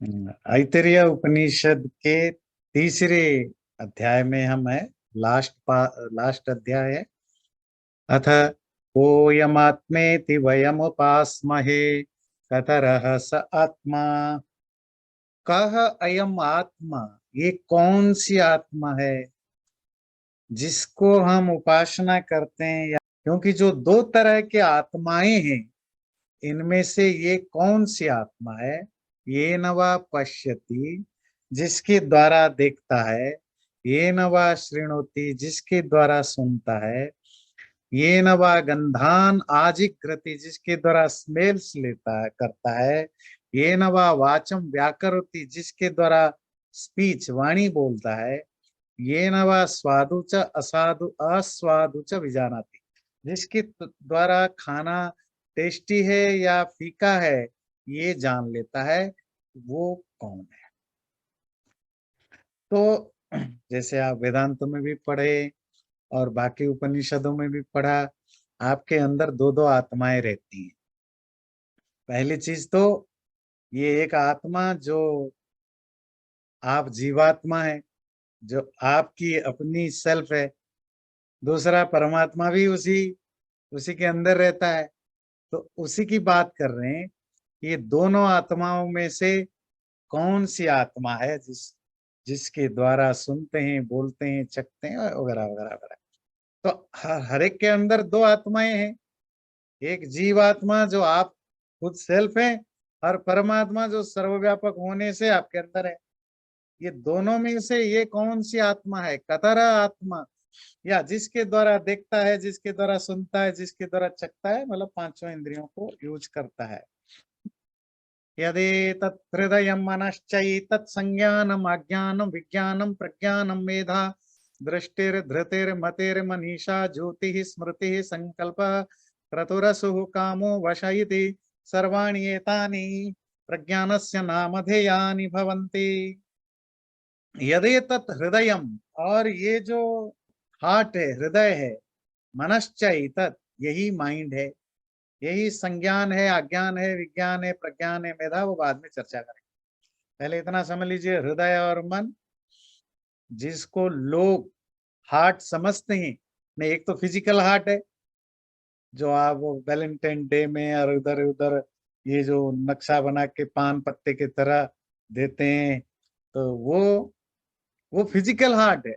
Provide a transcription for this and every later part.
ऐतरेय उपनिषद के तीसरे अध्याय में हम है। लास्ट अध्याय है। अथ कोयमात्मेति वयमुपास्महे कतरः स आत्मा। कह अयम आत्मा, ये कौन सी आत्मा है जिसको हम उपासना करते हैं? या क्योंकि जो दो तरह के आत्माएं हैं, इनमें से ये कौन सी आत्मा है? ये नवा पश्यति, जिसके द्वारा देखता है। ये नवा शृणोति, जिसके द्वारा सुनता है। ये नवा गंधान आजिघ्रति, जिसके द्वारा स्मेल्स लेता है, करता है। ये नवा वाचम व्याकरोति, जिसके द्वारा स्पीच वाणी बोलता है। ये नवा स्वादु च असाधु अस्वादु च विजानाति, जिसके द्वारा खाना टेस्टी है या फीका है ये जान लेता है। वो कौन है? तो जैसे आप वेदांत में भी पढ़े और बाकी उपनिषदों में भी पढ़ा, आपके अंदर दो दो आत्माएं रहती हैं। पहली चीज तो ये एक आत्मा जो आप जीवात्मा है, जो आपकी अपनी सेल्फ है। दूसरा परमात्मा भी उसी उसी के अंदर रहता है। तो उसी की बात कर रहे हैं। ये दोनों आत्माओं में से कौन सी आत्मा है जिसके द्वारा सुनते हैं, बोलते हैं, चखते हैं, वगैरह वगैरह वगैरह। तो हर एक के अंदर दो आत्माएं हैं। एक जीवात्मा जो आप खुद सेल्फ है, और परमात्मा जो सर्वव्यापक होने से आपके अंदर है। ये दोनों में से ये कौन सी आत्मा है? कतरा आत्मा, या जिसके द्वारा देखता है, जिसके द्वारा सुनता है, जिसके द्वारा चखता है, मतलब पांचों इंद्रियों को यूज करता है। यदि तत्हृदयं मनश्चैतत् संज्ञानम् अज्ञानं विज्ञानं प्रज्ञानं मेधा दृष्टिर्धृतिर्मतिर्मनीषा ज्योतिः स्मृतिः संकल्पः क्रतुरसुः कामो वश इति सर्वाणि एतानि प्रज्ञानस्य नामधेयानि भवन्ति। यदि तत् हृदयम, और ये जो हार्ट है, हृदय है, मनश्चैतत्, यही माइंड है, यही संज्ञान है, अज्ञान है, विज्ञान है, प्रज्ञान है, मेधा, वो बाद में चर्चा करेंगे। पहले इतना समझ लीजिए, हृदय और मन, जिसको लोग हार्ट समझते हैं। नहीं, एक तो फिजिकल हार्ट है जो आप वो वैलेंटाइन डे में और उधर उधर ये जो नक्शा बना के पान पत्ते की तरह देते हैं, तो वो फिजिकल हार्ट है।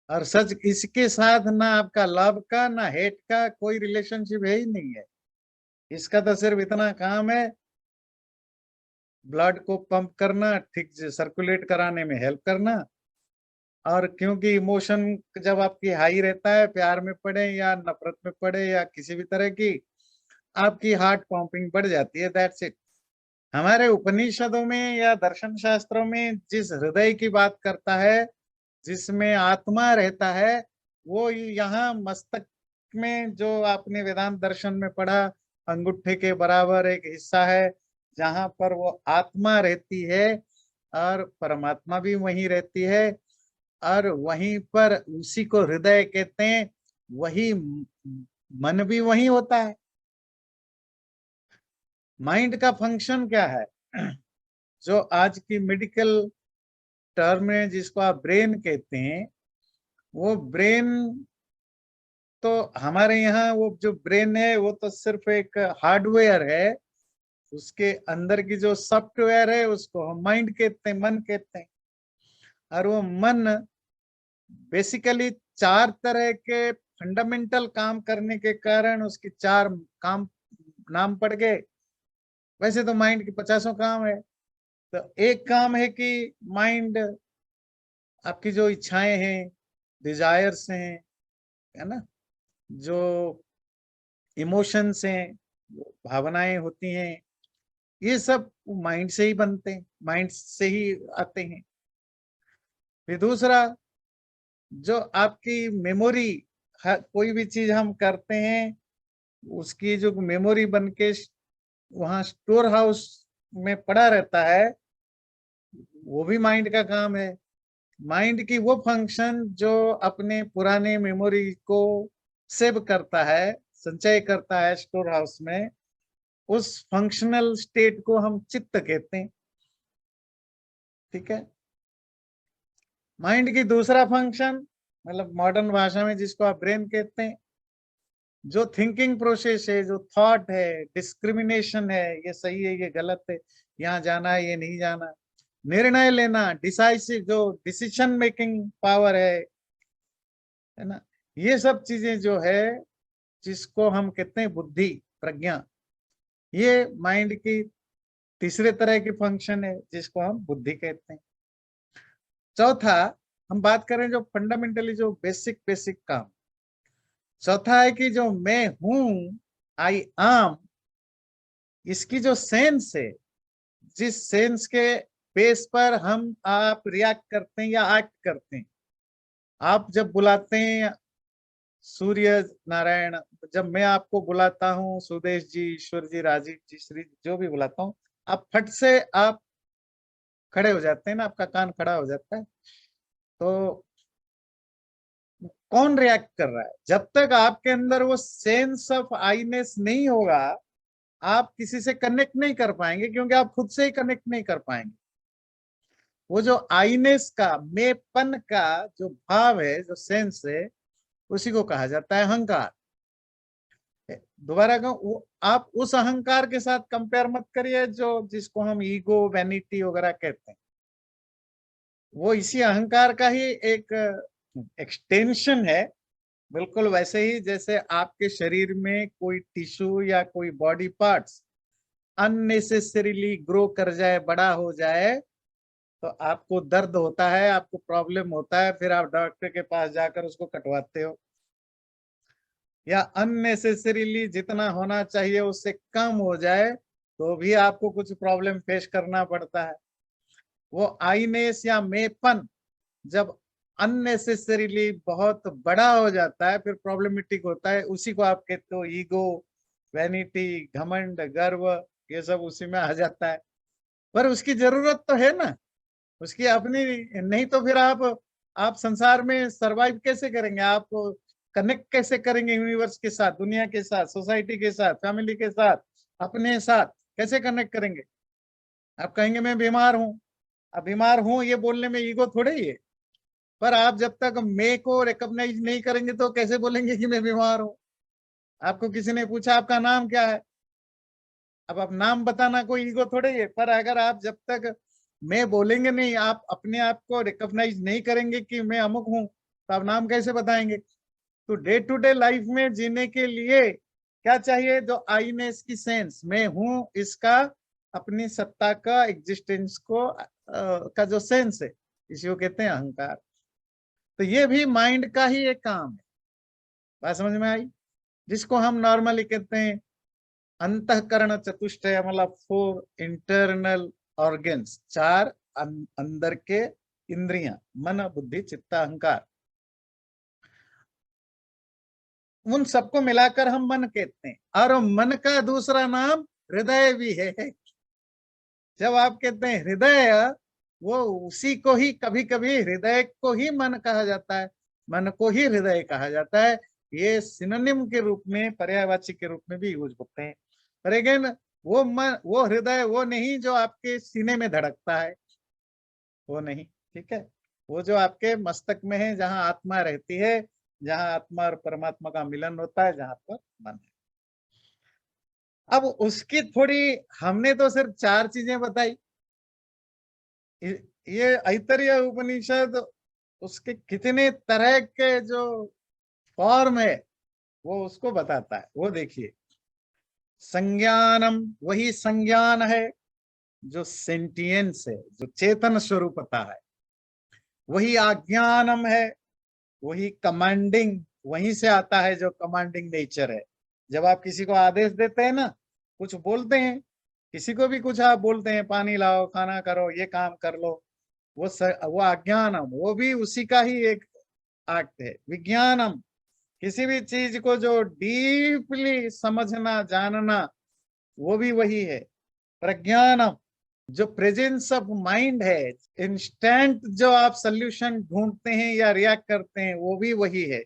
और सच, इसके साथ ना आपका लव का ना हेट का कोई रिलेशनशिप है ही नहीं है। इसका तो सिर्फ इतना काम है, ब्लड को पंप करना, ठीक से सर्कुलेट कराने में हेल्प करना। और क्योंकि इमोशन जब आपकी हाई रहता है, प्यार में पड़े या नफरत में पड़े या किसी भी तरह की, आपकी हार्ट पंपिंग बढ़ जाती है। That's it. हमारे उपनिषदों में या दर्शन शास्त्रों में जिस हृदय की बात करता है, जिसमें आत्मा रहता है, वो यहाँ मस्तक में, जो आपने वेदांत दर्शन में पढ़ा, अंगूठे के बराबर एक हिस्सा है जहां पर वो आत्मा रहती है, और परमात्मा भी वहीं रहती है। और वहीं पर उसी को हृदय कहते हैं। वही मन भी वहीं होता है। माइंड का फंक्शन क्या है? जो आज की मेडिकल टर्म है, जिसको आप ब्रेन कहते हैं, वो ब्रेन तो हमारे यहाँ वो जो ब्रेन है वो तो सिर्फ एक हार्डवेयर है। उसके अंदर की जो सॉफ्टवेयर है उसको हम माइंड कहते हैं, मन कहते हैं। और वो मन बेसिकली चार तरह के फंडामेंटल काम करने के कारण उसके चार काम नाम पड़ गए। वैसे तो माइंड के पचासों काम है। तो एक काम है कि माइंड आपकी जो इच्छाएं हैं, डिजायर्स हैं, है ना, जो इमोशंस हैं, जो भावनाएं होती हैं, ये सब माइंड से ही बनते हैं, माइंड से ही आते हैं। फिर दूसरा, जो आपकी मेमोरी, कोई भी चीज हम करते हैं, उसकी जो मेमोरी बन के वहां स्टोर हाउस में पड़ा रहता है, वो भी माइंड का काम है। माइंड की वो फंक्शन जो अपने पुराने मेमोरी को सेव करता है, संचय करता है स्टोर हाउस में, उस फंक्शनल स्टेट को हम चित्त कहते हैं। ठीक है। माइंड की दूसरा फंक्शन, मतलब मॉडर्न भाषा में जिसको आप ब्रेन कहते हैं, जो थिंकिंग प्रोसेस है, जो थॉट है, डिस्क्रिमिनेशन है, ये सही है, ये गलत है, यहाँ जाना है, ये नहीं जाना, निर्णय लेना, डिसाइसिव, जो डिसीजन मेकिंग पावर है ना, ये सब चीजें जो है, जिसको हम कहते हैं बुद्धि, प्रज्ञा, ये माइंड की तीसरे तरह की फंक्शन है, जिसको हम बुद्धि कहते हैं। चौथा, हम बात करें जो फंडामेंटली जो बेसिक बेसिक काम, चौथा है कि जो मैं हूं, आई एम, इसकी जो सेंस है, जिस सेंस के बेस पर हम आप रिएक्ट करते हैं या एक्ट करते हैं। आप जब बुलाते हैं सूर्य नारायण, जब मैं आपको बुलाता हूँ सुदेश जी, ईश्वर जी, राजीव जी, श्री, जो भी बुलाता हूँ, आप फट से आप खड़े हो जाते हैं ना, आपका कान खड़ा हो जाता है। तो कौन रिएक्ट कर रहा है? जब तक आपके अंदर वो सेंस ऑफ आईनेस नहीं होगा, आप किसी से कनेक्ट नहीं कर पाएंगे, क्योंकि आप खुद से ही कनेक्ट नहीं कर पाएंगे। वो जो आईनेस का, मेपन का जो भाव है, जो सेंस है, उसी को कहा जाता है अहंकार। दोबारा कहूं, वो आप उस अहंकार के साथ कंपेयर मत करिए जो जिसको हम ईगो, वैनिटी वगैरह कहते हैं। वो इसी अहंकार का ही एक एक्सटेंशन है। बिल्कुल वैसे ही जैसे आपके शरीर में कोई टिश्यू या कोई बॉडी पार्ट्स अननेसेसरीली ग्रो कर जाए, बड़ा हो जाए, तो आपको दर्द होता है, आपको प्रॉब्लम होता है, फिर आप डॉक्टर के पास जाकर उसको कटवाते हो। या अननेसेसरीली जितना होना चाहिए उससे कम हो जाए, तो भी आपको कुछ प्रॉब्लम फेस करना पड़ता है। वो आईनेस या मेपन जब अननेसेसरीली बहुत बड़ा हो जाता है, फिर प्रॉब्लमेटिक होता है। उसी को आप कहते हो ईगो, वैनिटी, घमंड, गर्व, ये सब उसी में आ जाता है। पर उसकी जरूरत तो है ना, उसकी अपनी, नहीं तो फिर आप संसार में सरवाइव कैसे करेंगे? आप कनेक्ट कैसे करेंगे यूनिवर्स के साथ, दुनिया के साथ, सोसाइटी के साथ, फैमिली के साथ, अपने साथ कैसे कनेक्ट करेंगे? आप कहेंगे मैं बीमार हूं। अब बीमार हूं ये बोलने में ईगो थोड़े ही है। पर आप जब तक मैं को रिकॉग्नाइज नहीं करेंगे तो कैसे बोलेंगे कि मैं बीमार हूं? आपको किसी ने पूछा आपका नाम क्या है, अब आप नाम बताना कोई ईगो थोड़े ही है। पर अगर आप जब तक मैं बोलेंगे नहीं, आप अपने आप को रिकॉग्नाइज नहीं करेंगे कि मैं अमुक हूं, तो आप नाम कैसे बताएंगे? तो डे टू डे लाइफ में जीने के लिए क्या चाहिए? जो आईनेस की सेंस, मैं हूं, इसका, अपनी सत्ता का, एग्जिस्टेंस को का जो सेंस है, इसी को कहते हैं अहंकार। तो ये भी माइंड का ही एक काम है। बात समझ में आई? जिसको हम नॉर्मली कहते हैं अंतःकरण चतुष्टय, मतलब 4 इंटरनल ऑर्गन्स, 4 अंदर के इंद्रियां, मन, बुद्धि, चित्त, अहंकार, उन सबको मिलाकर हम मन कहते हैं। और मन का दूसरा नाम हृदय भी है। जब आप कहते हैं हृदय, वो उसी को ही कभी कभी हृदय को ही मन कहा जाता है, मन को ही हृदय कहा जाता है। ये सिनोनिम के रूप में, पर्यायवाची के रूप में भी यूज होते हैं। पर अगेन, वो मन, वो हृदय वो नहीं जो आपके सीने में धड़कता है, वो नहीं। ठीक है, वो जो आपके मस्तक में है, जहां आत्मा रहती है, जहां आत्मा और परमात्मा का मिलन होता है, जहां पर मन है। अब उसकी थोड़ी, हमने तो सिर्फ 4 चीजें बताई। ये ऐतरेय उपनिषद उसके कितने तरह के जो फॉर्म है वो उसको बताता है। वो देखिए, संज्ञानम, वही संज्ञान है जो सेंटियंस है, जो चेतन स्वरूपता है। वही आज्ञानम है, वही कमांडिंग, वहीं से आता है जो कमांडिंग नेचर है। जब आप किसी को आदेश देते हैं ना, कुछ बोलते हैं, किसी को भी कुछ आप बोलते हैं, पानी लाओ, खाना करो, ये काम कर लो, वो अज्ञानम, वो भी उसी का ही एक एक्ट है। विज्ञानम, किसी भी चीज को जो डीपली समझना, जानना, वो भी वही है। प्रज्ञानम, जो प्रेजेंस ऑफ माइंड है, इंस्टेंट जो आप सोल्यूशन ढूंढते हैं या रिएक्ट करते हैं, वो भी वही है।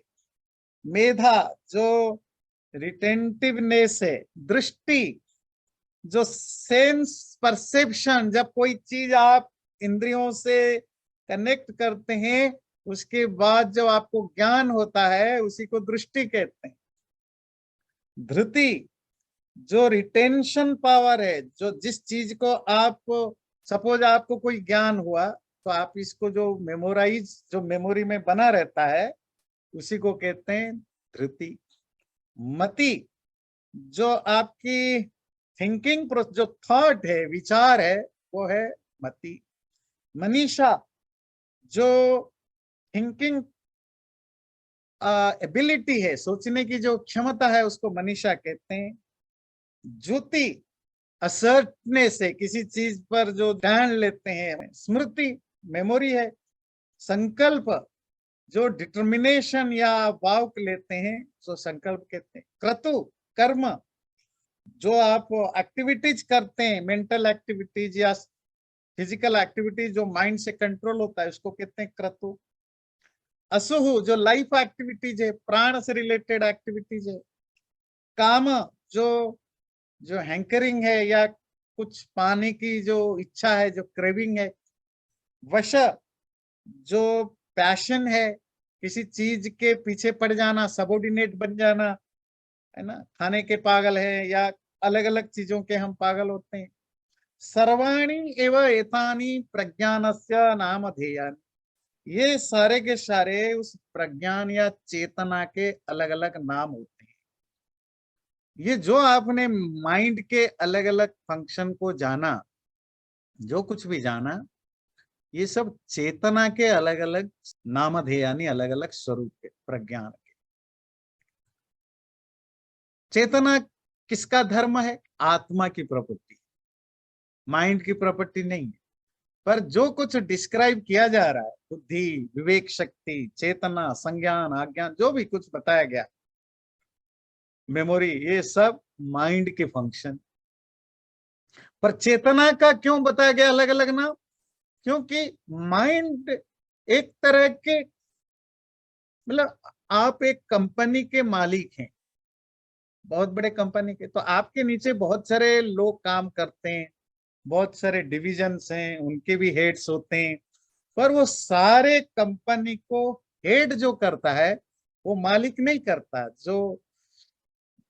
मेधा, जो रिटेंटिवनेस है, दृष्टि, जो सेंस परसेप्शन, जब कोई चीज आप इंद्रियों से कनेक्ट करते हैं, उसके बाद जब आपको ज्ञान होता है उसी को दृष्टि कहते हैं। धृति जो रिटेंशन पावर है, जो जिस चीज को आप, सपोज आपको कोई ज्ञान हुआ तो आप इसको जो मेमोराइज, जो मेमोरी में बना रहता है, उसी को कहते हैं धृति। मति जो आपकी थिंकिंग, जो थॉट है, विचार है, वो है मति। मनीषा जो थिंकिंग एबिलिटी है, सोचने की जो क्षमता है, उसको मनीषा कहते हैं। ज्योति असर्टने से किसी चीज पर जो ध्यान लेते हैं, स्मृति मेमोरी है। संकल्प जो डिटर्मिनेशन या वाक लेते हैं, सो संकल्प कहते हैं। क्रतु कर्म जो आप एक्टिविटीज करते हैं, मेंटल एक्टिविटीज या फिजिकल एक्टिविटीज जो माइंड से कंट्रोल होता है, उसको कहते हैं क्रतु। असुहु जो लाइफ एक्टिविटीज है, प्राण से रिलेटेड एक्टिविटीज है। काम जो जो हैंकरिंग है या कुछ पाने की जो इच्छा है, जो क्रेविंग है। वश जो पैशन है, किसी चीज के पीछे पड़ जाना, सबऑर्डिनेट बन जाना, है ना, खाने के पागल है या अलग अलग चीजों के हम पागल होते हैं। सर्वाणी एवं एतानी प्रज्ञानस्य नामधेयानि, ये सारे के सारे उस प्रज्ञान या चेतना के अलग अलग नाम होते हैं। ये जो आपने माइंड के अलग अलग फंक्शन को जाना, जो कुछ भी जाना, ये सब चेतना के अलग अलग नामधेय यानी अलग अलग स्वरूप के प्रज्ञान के। चेतना किसका धर्म है? आत्मा की प्रॉपर्टी, माइंड की प्रॉपर्टी नहीं है। पर जो कुछ डिस्क्राइब किया जा रहा है, बुद्धि, विवेक शक्ति, चेतना, संज्ञान, आज्ञान, जो भी कुछ बताया गया, मेमोरी, ये सब माइंड के फंक्शन। पर चेतना का क्यों बताया गया अलग अलग नाम? क्योंकि माइंड एक तरह के, मतलब आप एक कंपनी के मालिक हैं, बहुत बड़े कंपनी के, तो आपके नीचे बहुत सारे लोग काम करते हैं, बहुत सारे डिविजन्स हैं, उनके भी हेड्स होते हैं। पर वो सारे कंपनी को हेड जो करता है, वो मालिक नहीं करता। जो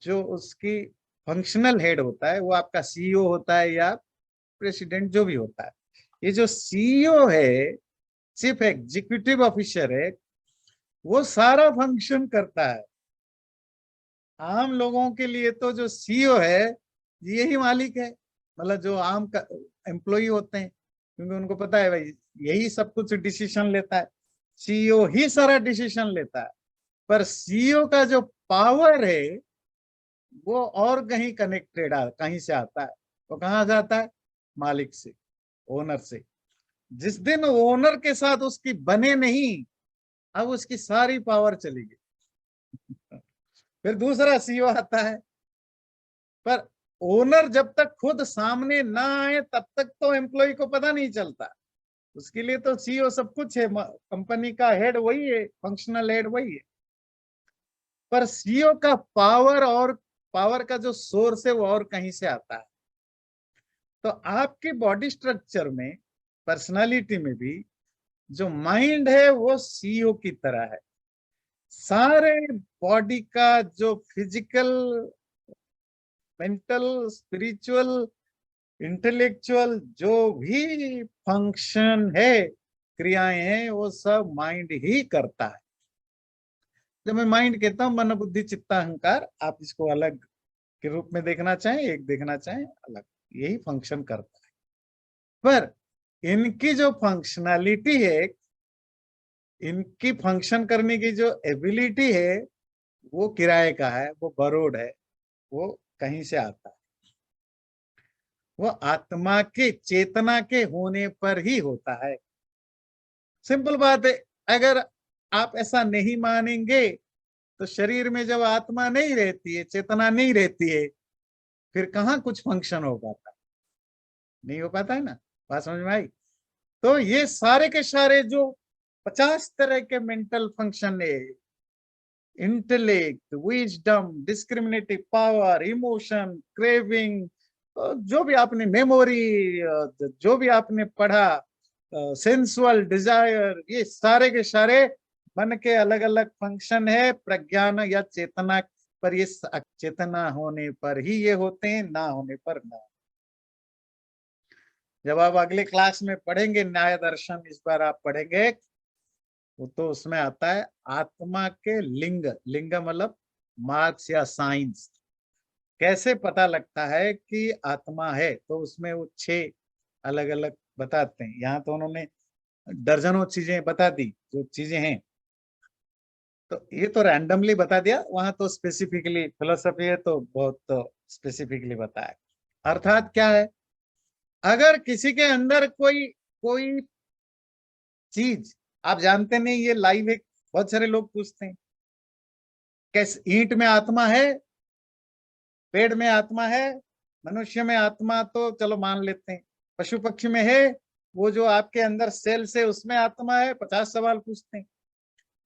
जो उसकी फंक्शनल हेड होता है, वो आपका सीईओ होता है या प्रेसिडेंट, जो भी होता है। ये जो सीईओ है, चीफ एग्जीक्यूटिव ऑफिसर है, वो सारा फंक्शन करता है। आम लोगों के लिए तो जो सीईओ है, यही मालिक है, मतलब जो आम का एम्प्लॉय होते हैं, क्योंकि उनको पता है भाई यही सब कुछ डिसीजन लेता है, सीईओ ही सारा डिसीजन लेता है। पर सीईओ का जो पावर है, वो और कहीं कनेक्टेड है, कहीं से आता है। तो कहाँ से आता है? मालिक से, ओनर से। जिस दिन ओनर के साथ उसकी बने नहीं, अब उसकी सारी पावर चली गई। फिर दूसरा सीईओ आता है। पर ओनर जब तक खुद सामने ना आए, तब तक तो एम्प्लॉय को पता नहीं चलता। उसके लिए तो सीईओ सब कुछ है, कंपनी का हेड वही है, फंक्शनल हेड वही है। पर सीईओ का पावर, और पावर का जो सोर्स है, वो और कहीं से आता है। तो आपकी बॉडी स्ट्रक्चर में, पर्सनालिटी में भी जो माइंड है, वो सीईओ की तरह है। सारे बॉडी का जो फिजिकल, मेंटल, स्पिरिचुअल, इंटेलेक्चुअल जो भी फंक्शन है, क्रियाएं हैं, वो सब माइंड ही करता है। जब मैं माइंड कहता हूं, मन बुद्धि चित्त अहंकार, आप इसको अलग के रूप में देखना चाहें, एक देखना चाहें, अलग, यही फंक्शन करता है। पर इनकी जो फंक्शनैलिटी है, इनकी फंक्शन करने की जो एबिलिटी है, वो किराए का है, वो बरोड है, वो कहीं से आता है। वो आत्मा के, चेतना के होने पर ही होता है। सिंपल बात है। अगर आप ऐसा नहीं मानेंगे, तो शरीर में जब आत्मा नहीं रहती है, चेतना नहीं रहती है, फिर कहाँ कुछ फंक्शन हो पाता है? नहीं हो पाता है ना। बात समझ में आई? तो ये सारे के सारे जो 50 तरह के मेंटल फंक्शन है, intellect, wisdom, discriminative power, emotion, craving, जो भी आपने मेमोरी, जो भी आपने पढ़ा, सेंसुअल डिजायर, ये सारे के सारे मन के अलग अलग फंक्शन है प्रज्ञान या चेतना पर। ये चेतना होने पर ही ये होते हैं, ना होने पर ना। जब आप अगले क्लास में पढ़ेंगे न्याय दर्शन, इस बार आप पढ़ेंगे, वो तो उसमें आता है आत्मा के लिंग। लिंग मतलब मार्क्स या साइंस, कैसे पता लगता है कि आत्मा है, तो उसमें वो 6 अलग अलग बताते हैं। यहाँ तो उन्होंने दर्जनों चीजें बता दी जो चीजें हैं, तो ये तो रैंडमली बता दिया, वहां तो स्पेसिफिकली फिलोसफी है तो बहुत तो स्पेसिफिकली बताया। अर्थात क्या है, अगर किसी के अंदर कोई कोई चीज आप जानते नहीं, ये लाइव है, बहुत सारे लोग पूछते हैं कैसे ईंट में आत्मा है, पेड़ में आत्मा है, मनुष्य में आत्मा तो चलो मान लेते हैं, पशु पक्षी में है, वो जो आपके अंदर सेल से उसमें आत्मा है, 50 सवाल पूछते हैं।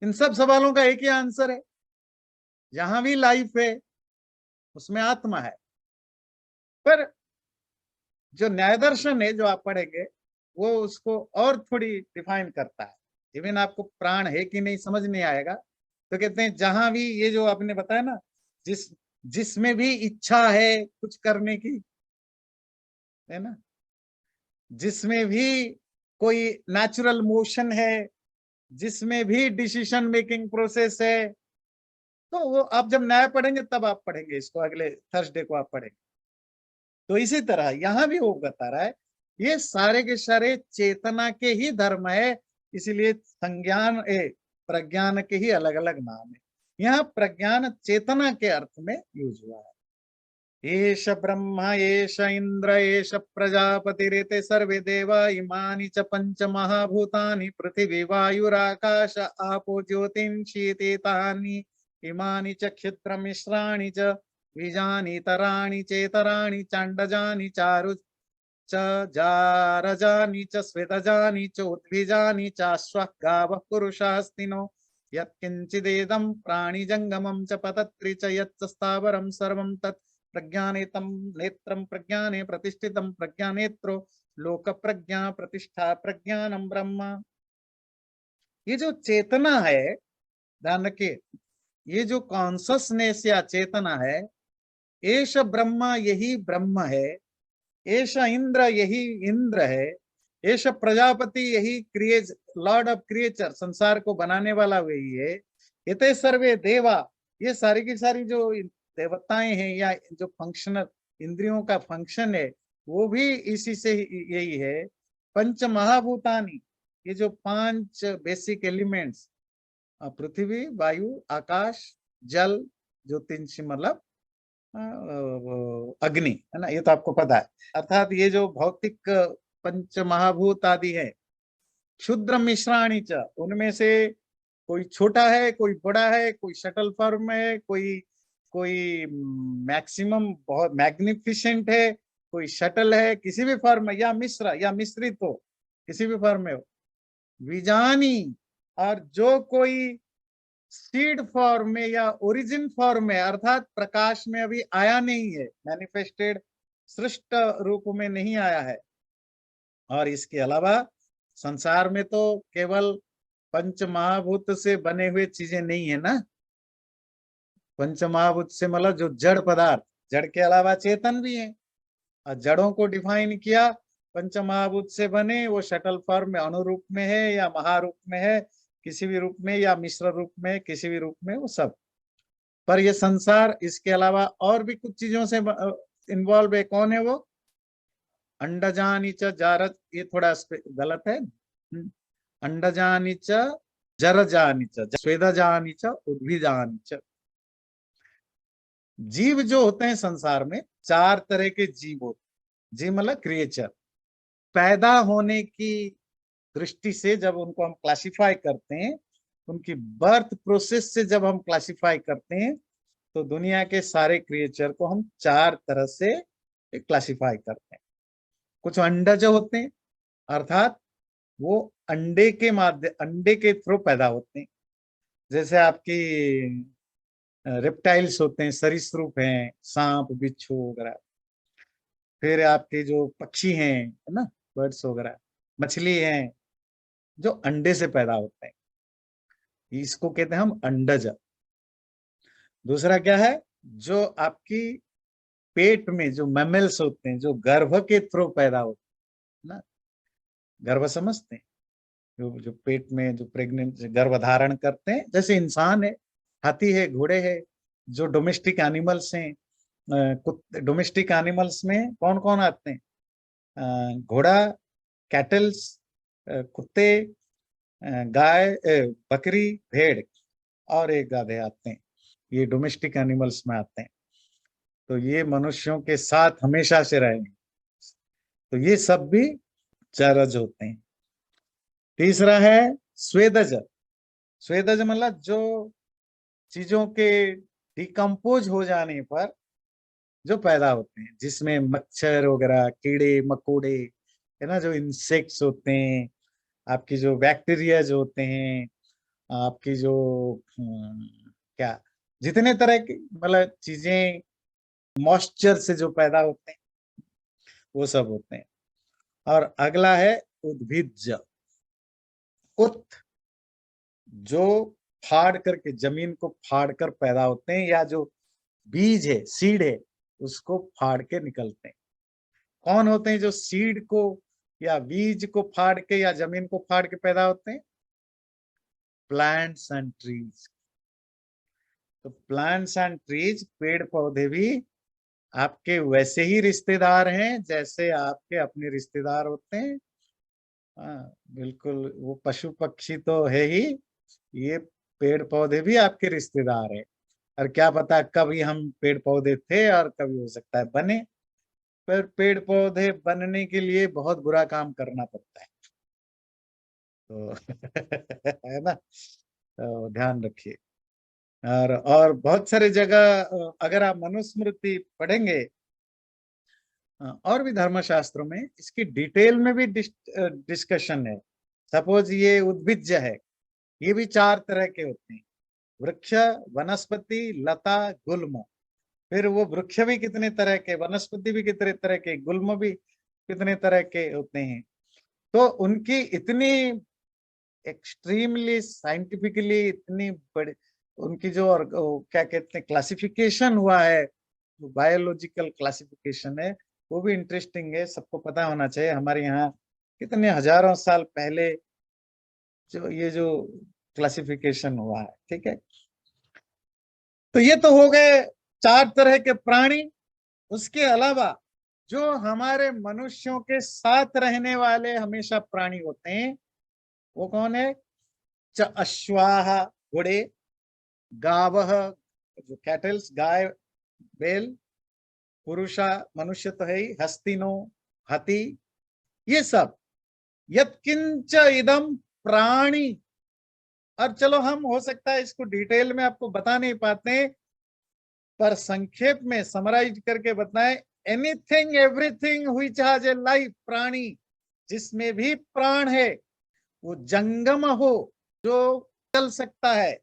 इन सब सवालों का एक ही आंसर है, जहां भी लाइफ है उसमें आत्मा है। पर जो न्याय दर्शन है जो आप पढ़ेंगे, वो उसको और थोड़ी डिफाइन करता है। इवन आपको प्राण है कि नहीं समझ नहीं आएगा, तो कहते हैं जहां भी ये जो आपने बताया ना, जिसमें भी इच्छा है कुछ करने की, है ना, जिसमें भी कोई नेचुरल मोशन है, जिसमें भी डिसीजन मेकिंग प्रोसेस है, तो वो आप जब न्याय पढ़ेंगे तब आप पढ़ेंगे इसको, अगले थर्सडे को आप पढ़ेंगे। तो इसी तरह यहां भी वो बता रहा है, ये सारे के सारे चेतना के ही धर्म है, इसीलिए संज्ञान प्रज्ञान के ही अलग अलग नाम है। यहाँ प्रज्ञान चेतना के अर्थ में यूज हुआ है। एष ब्रह्म एष इंद्र एष प्रजापतिरेते सर्वे देवा इमानि च पंच महाभूतानि पृथिवी वायुराकाश आपो ज्योतिंषीतेतानि इमानि च क्षित्र मिश्राणि च बीजानि तराणि चेतराणि चांडजानि चारु च जारजानि च स्वेदजानि च उद्भिजानि चाश्वः गावः पुरुषास्तिनो यत्किञ्चिदेदं प्राणिजङ्गमं च पतत्रि च यच्च स्थावरं सर्वं तत् प्रज्ञानेतं नेत्रं प्रज्ञाने प्रतिष्ठितं प्रज्ञानेत्रो लोक प्रज्ञा प्रतिष्ठा प्रज्ञानम ब्रह्म। ये जो चेतना है, ध्यान रखिए, ये जो कॉन्शसनेस या चेतना है, एष ब्रह्म यही ब्रह्म है, एष इंद्र यही इंद्र है, एष प्रजापति यही क्रिएट लॉर्ड ऑफ क्रिएचर, संसार को बनाने वाला वही है, इते सर्वे देवा, ये सारी की सारी जो देवताएं हैं या जो फंक्शनल इंद्रियों का फंक्शन है वो भी इसी से यही है। पंच महाभूतानी, ये जो 5 बेसिक एलिमेंट्स, पृथ्वी वायु आकाश जल, जो 3 मतलब अग्नि, है ना, ये तो आपको पता है। अर्थात ये जो भौतिक पंच महाभूत आदि है, क्षुद्र मिश्राणी च, उनमें से कोई छोटा है कोई बड़ा है, कोई शटल फॉर्म है, कोई कोई मैक्सिमम बहुत मैग्निफिसेंट है, कोई शटल है किसी भी फॉर्म में, या मिश्र या मिश्रित हो किसी भी फॉर्म में हो, विजानी, और जो कोई सीड फॉर्म में या ओरिजिन फॉर्म में, अर्थात प्रकाश में अभी आया नहीं है, मैनिफेस्टेड सृष्ट रूप में नहीं आया है। और इसके अलावा संसार में तो केवल पंच महाभूत से बने हुए चीजें नहीं है ना, पंच महाभूत से मतलब जो जड़ पदार्थ, जड़ के अलावा चेतन भी है, और जड़ों को डिफाइन किया पंच महाभूत से बने, वो शटल फॉर्म में अनुरूप में है या महारूप में है किसी भी रूप में, या मिश्र रूप में किसी भी रूप में, वो सब। पर ये संसार इसके अलावा और भी कुछ चीजों से इन्वॉल्व है, कौन है वो, अंडजानी च जारज, ये थोड़ा गलत है, अंडजानी च जरजानी च स्वेदजानी च उद्भिजानी च। जीव जो होते हैं संसार में 4 तरह के जीव होते, जीव मतलब क्रिएचर। पैदा होने की दृष्टि से जब उनको हम क्लासिफाई करते हैं, उनकी बर्थ प्रोसेस से जब हम क्लासिफाई करते हैं, तो दुनिया के सारे क्रिएचर को हम 4 तरह से क्लासिफाई करते हैं। कुछ अंडज होते हैं, अर्थात वो अंडे के थ्रू पैदा होते हैं, जैसे आपकी रेप्टाइल्स होते हैं, सरीसृप हैं, सांप बिच्छू वगैरह। फिर आपके जो पक्षी हैं, है ना, बर्ड्स वगैरह, मछली हैं, जो अंडे से पैदा होते हैं, इसको कहते हैं हम अंडज। दूसरा क्या है, जो आपकी पेट में जो मैमल्स होते हैं, जो गर्भ के थ्रू पैदा होते हैं ना, गर्भ समझते हैं, जो जो पेट में जो प्रेग्नेंट गर्भ धारण करते हैं, जैसे इंसान है, हाथी है, घोड़े है, जो डोमेस्टिक एनिमल्स हैं। डोमेस्टिक एनिमल्स में कौन कौन आते हैं? घोड़ा, कैटल्स, कुत्ते, गाय, बकरी, भेड़ और एक गधे आते हैं। ये डोमेस्टिक एनिमल्स में आते हैं। तो ये मनुष्यों के साथ हमेशा से रहे हैं, तो ये सब भी चरज होते हैं। तीसरा है स्वेदज। स्वेदज मतलब जो चीजों के डिकम्पोज हो जाने पर जो पैदा होते हैं, जिसमें मच्छर वगैरह, कीड़े मकोड़े है ना, जो इंसेक्ट्स होते हैं, आपकी जो बैक्टीरिया जो होते हैं, आपकी जो क्या, जितने तरह की मतलब चीजें मॉइस्चर से जो पैदा होते हैं, वो सब होते हैं। और अगला है उद्भिज्ज। उत, जो फाड़ करके, जमीन को फाड़ कर पैदा होते हैं, या जो बीज है, सीड है, उसको फाड़ के निकलते हैं। कौन होते हैं जो सीड को या बीज को फाड़ के या जमीन को फाड़ के पैदा होते हैं? Plants and trees. तो प्लांट्स एंड ट्रीज, पेड़ पौधे भी आपके वैसे ही रिश्तेदार हैं जैसे आपके अपने रिश्तेदार होते हैं। हाँ बिल्कुल, वो पशु पक्षी तो है ही, ये पेड़ पौधे भी आपके रिश्तेदार है। और क्या पता कभी हम पेड़ पौधे थे और कभी हो सकता है बने, पर पेड़ पौधे बनने के लिए बहुत बुरा काम करना पड़ता है। तो है ना, तो ध्यान रखिए। और बहुत सारे जगह अगर आप मनुस्मृति पढ़ेंगे, और भी धर्मशास्त्रों में इसकी डिटेल में भी डिस्कशन है। सपोज ये उद्भिज्ज है, ये भी चार तरह के होते हैं, वृक्ष, वनस्पति, लता, गुल्म। फिर वो वृक्ष भी कितने तरह के, वनस्पति भी कितने तरह के, गुल्म भी कितने तरह के होते हैं। तो उनकी इतनी एक्सट्रीमली साइंटिफिकली इतनी बड़ी उनकी जो, और क्या कहते हैं, क्लासिफिकेशन हुआ है, बायोलॉजिकल क्लासिफिकेशन है, वो भी इंटरेस्टिंग है, सबको पता होना चाहिए। हमारे यहाँ कितने हजारों साल पहले जो ये जो क्लासिफिकेशन हुआ है, ठीक है। तो ये तो हो गए चार तरह के प्राणी। उसके अलावा जो हमारे मनुष्यों के साथ रहने वाले हमेशा प्राणी होते हैं, वो कौन है? अश्वाह, घोड़े, गावह, जो कैटल्स, गाय, बैल, पुरुषा, मनुष्य तो है ही, हस्तिनो, हाथी, ये सब। यत्किंच इदम प्राणी। और चलो हम हो सकता है इसको डिटेल में आपको बता नहीं पाते, पर संक्षेप में समराइज करके बताएं, anything everything which has a life, प्राणी जिसमें भी प्राण है, वो जंगम हो, जो चल सकता है,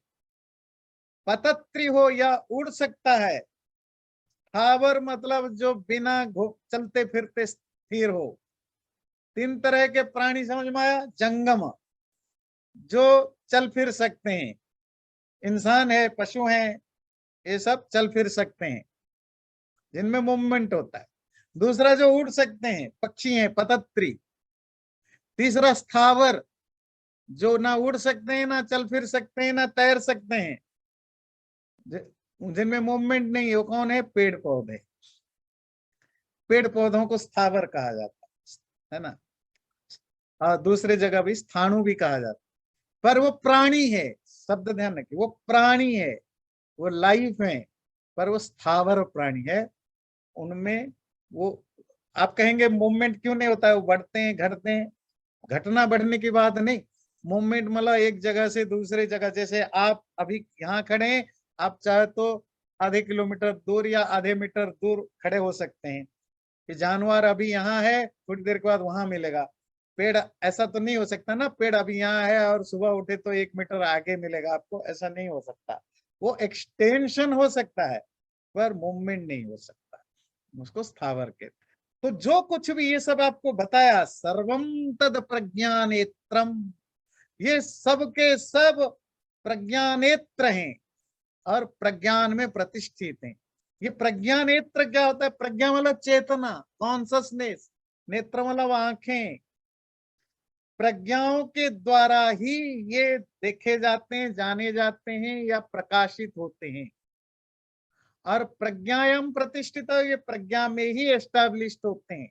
पतत्री हो या उड़ सकता है, स्थावर मतलब जो बिना चलते फिरते स्थिर हो। तीन तरह के प्राणी समझ में आया? जंगम, जो चल फिर सकते हैं, इंसान है, पशु हैं, ये सब चल फिर सकते हैं, जिनमें मूवमेंट होता है। दूसरा जो उड़ सकते हैं, पक्षी हैं, पतत्री। तीसरा स्थावर, जो ना उड़ सकते हैं, ना चल फिर सकते हैं, ना तैर सकते हैं, जिनमें मूवमेंट नहीं है, वो कौन है? पेड़ पौधे। पेड़ पौधों को स्थावर कहा जाता है ना। और दूसरे जगह भी स्थाणु भी कहा जाता है, पर वो प्राणी है, शब्द ध्यान रखिए, वो प्राणी है, वो लाइफ है, पर वो स्थावर प्राणी है। उनमें वो, आप कहेंगे मूवमेंट क्यों नहीं होता है? वो बढ़ते हैं, घटते हैं। घटना बढ़ने की बात नहीं, मूवमेंट मतलब एक जगह से दूसरे जगह। जैसे आप अभी यहाँ खड़े हैं, आप चाहे तो आधे किलोमीटर दूर या आधे मीटर दूर खड़े हो सकते हैं, कि जानवर अभी यहाँ है, थोड़ी देर के बाद वहां मिलेगा। पेड़ ऐसा तो नहीं हो सकता ना, पेड़ अभी यहाँ है और सुबह उठे तो 1 मीटर आगे मिलेगा आपको, ऐसा नहीं हो सकता। वो एक्सटेंशन हो सकता है, पर मूवमेंट नहीं हो सकता, उसको स्थावर कहते हैं। तो जो कुछ भी ये सब आपको बताया, सर्वम तद प्रज्ञानेत्रम, ये सब के सब प्रज्ञानेत्र हैं और प्रज्ञान में प्रतिष्ठित हैं। ये प्रज्ञानेत्र क्या होता है? प्रज्ञा मतलब चेतना, कॉन्शसनेस, नेत्र मतलब आंखें। प्रज्ञाओं के द्वारा ही ये देखे जाते हैं, जाने जाते हैं या प्रकाशित होते हैं। और प्रज्ञायाम प्रतिष्ठित, ये प्रज्ञा में ही एस्टैब्लिश्ड होते हैं।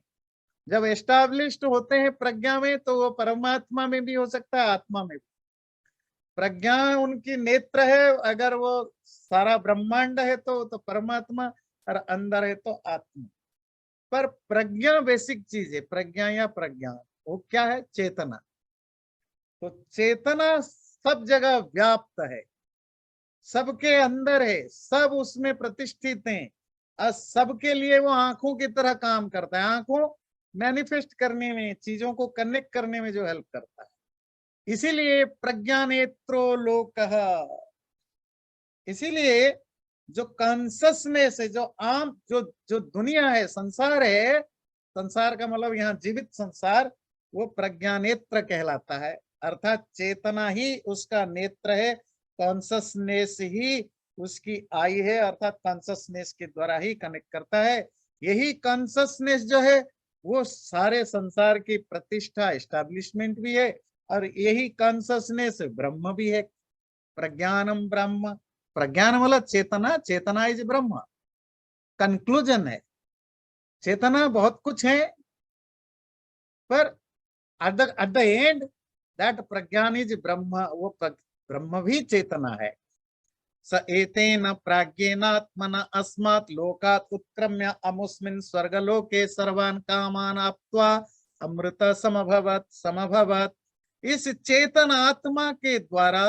जब एस्टैब्लिश्ड होते हैं प्रज्ञा में, तो वो परमात्मा में भी हो सकता है, आत्मा में भी। प्रज्ञा उनकी नेत्र है, अगर वो सारा ब्रह्मांड है तो परमात्मा, और अंदर है तो आत्मा। पर प्रज्ञा बेसिक चीज है। प्रज्ञा या प्रज्ञान वो क्या है? चेतना। तो चेतना सब जगह व्याप्त है, सबके अंदर है, सब उसमें प्रतिष्ठित हैं और सबके लिए वो आंखों की तरह काम करता है। आंखों मैनिफेस्ट करने में, चीजों को कनेक्ट करने में जो हेल्प करता है। इसीलिए प्रज्ञानेत्रो लोकः। इसीलिए जो कॉन्शसनेस है, जो आम जो दुनिया है, संसार है, संसार का मतलब यहाँ जीवित संसार, वो प्रज्ञानेत्र कहलाता है। अर्थात चेतना ही उसका नेत्र है, कॉन्शसनेस ही उसकी आई है, अर्थात कॉन्शसनेस के द्वारा ही कनेक्ट करता है। यही कॉन्शसनेस जो है वो सारे संसार की प्रतिष्ठा, एस्टैब्लिशमेंट भी है, और यही कॉन्शसनेस ब्रह्म भी है। प्रज्ञानम ब्रह्म, प्रज्ञान मतलब चेतना, चेतना इज ब्रह्म। कंक्लूजन है, चेतना बहुत कुछ है, पर at the end that Pragyan is ब्रह्म, वो ब्रह्म भी चेतना है। स एतेन प्राज्ञेनात्मना अस्मात् लोकात् उत्क्रम्य अमुस्मिन् स्वर्गलोके सर्वान् कामान् आप्त्वा अमृत समभवत्। इस चेतन आत्मा के द्वारा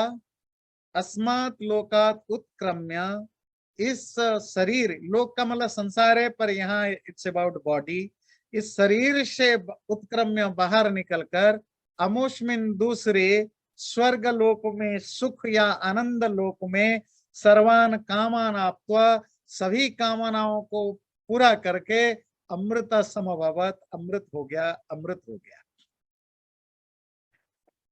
अस्मात् लोकात् उत्क्रम्य, इस शरीर, लोक का मतलब संसार है, पर यहाँ इट्स अबाउट बॉडी। इस शरीर से उत्क्रम्य बाहर निकलकर अमुष्मिन दूसरे स्वर्ग लोक में, सुख या आनंद लोक में, सर्वान कामान आप्त्वा, सभी कामनाओं को पूरा करके अमृत समभवत्, अमृत हो गया, अमृत हो गया।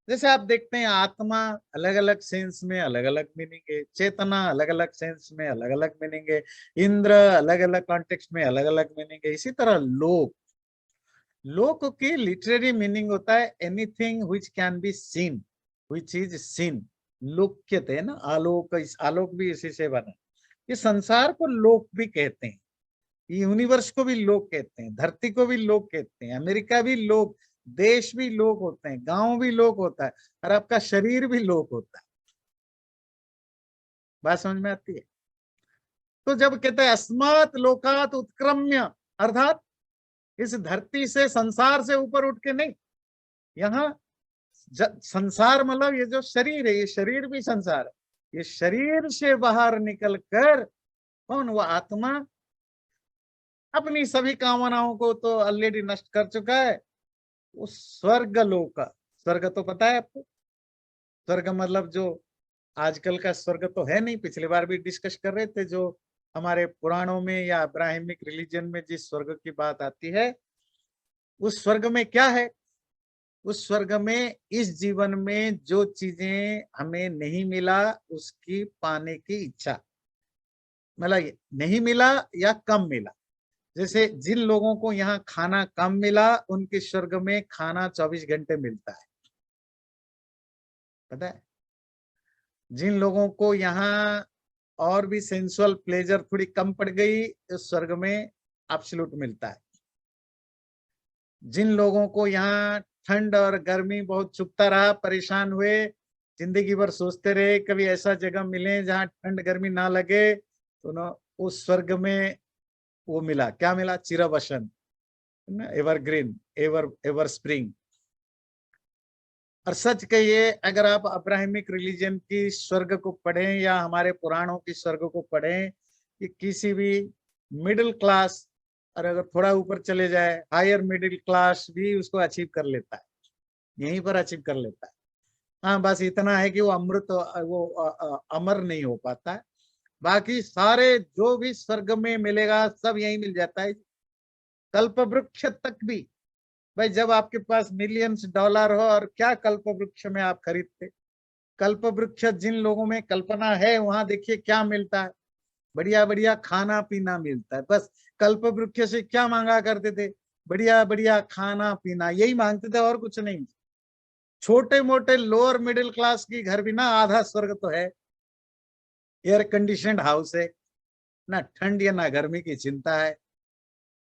जैसे आप देखते हैं आत्मा अलग अलग सेंस में अलग अलग मीनिंग है, चेतना अलग अलग सेंस में अलग अलग मीनिंग है, इंद्र अलग अलग कॉन्टेक्स्ट में अलग अलग मीनिंग है। इसी तरह लोक, लोक की लिटरेरी मीनिंग होता है anything which can be seen, which is seen. लोक्यते ना, आलोक, इस आलोक भी इसी से बना। ये संसार को लोक भी कहते हैं, यूनिवर्स को भी लोक कहते हैं, धरती को भी लोक कहते हैं, अमेरिका भी लोक, देश भी लोक होते हैं, गांव भी लोक होता है, और आपका शरीर भी लोक होता है। बात समझ में आती है? तो जब कहते हैं अस्मात् लोकात् उत्क्रम्य, अर्थात इस धरती से, संसार से ऊपर उठ के नहीं, यहाँ संसार मतलब ये जो शरीर है, ये शरीर भी संसार है। ये शरीर से बाहर निकल कर कौन? वो आत्मा अपनी सभी कामनाओं को तो ऑलरेडी नष्ट कर चुका है। उस स्वर्ग लोक, स्वर्ग तो पता है आपको, स्वर्ग मतलब जो आजकल का स्वर्ग तो है नहीं, पिछली बार भी डिस्कस कर रहे थे, जो हमारे पुराणों में या अब्राहमिक रिलीजन में जिस स्वर्ग की बात आती है, उस स्वर्ग में क्या है? उस स्वर्ग में इस जीवन में जो चीजें हमें नहीं मिला उसकी पाने की इच्छा, मतलब नहीं मिला या कम मिला। जैसे जिन लोगों को यहाँ खाना कम मिला, उनके स्वर्ग में खाना 24 घंटे मिलता है, पता है? जिन लोगों को यहाँ और भी सेंसुअल प्लेजर थोड़ी कम पड़ गई, इस स्वर्ग में एब्सोल्यूट मिलता है। जिन लोगों को यहाँ ठंड और गर्मी बहुत चुभता रहा, परेशान हुए, जिंदगी भर सोचते रहे कभी ऐसा जगह मिले जहाँ ठंड गर्मी ना लगे, तो ना उस स्वर्ग में वो मिला। क्या मिला? चिरवसन, एवरग्रीन, एवर एवर स्प्रिंग। और सच कहिए, अगर आप अब्राहमिक रिलीजन की स्वर्ग को पढ़ें या हमारे पुराणों की स्वर्ग को पढ़ें, कि किसी भी मिडिल क्लास, और अगर थोड़ा ऊपर चले जाए हायर मिडिल क्लास भी उसको अचीव कर लेता है, यहीं पर अचीव कर लेता है। हाँ, बस इतना है कि वो अमृत, वो अमर नहीं हो पाता है। बाकी सारे जो भी स्वर्ग में मिलेगा सब यही मिल जाता है। कल्प वृक्ष तक भी भाई जब आपके पास मिलियंस डॉलर हो, और क्या कल्प वृक्ष में आप खरीदते? कल्प वृक्ष जिन लोगों में कल्पना है, वहां देखिए क्या मिलता है, बढ़िया बढ़िया खाना पीना मिलता है। बस कल्प वृक्ष से क्या मांगा करते थे? बढ़िया बढ़िया खाना पीना, यही मांगते थे और कुछ नहीं। छोटे मोटे लोअर मिडिल क्लास की घर भी ना आधा स्वर्ग तो है। एयर कंडीशनड हाउस है, ना ठंड या ना गर्मी की चिंता है।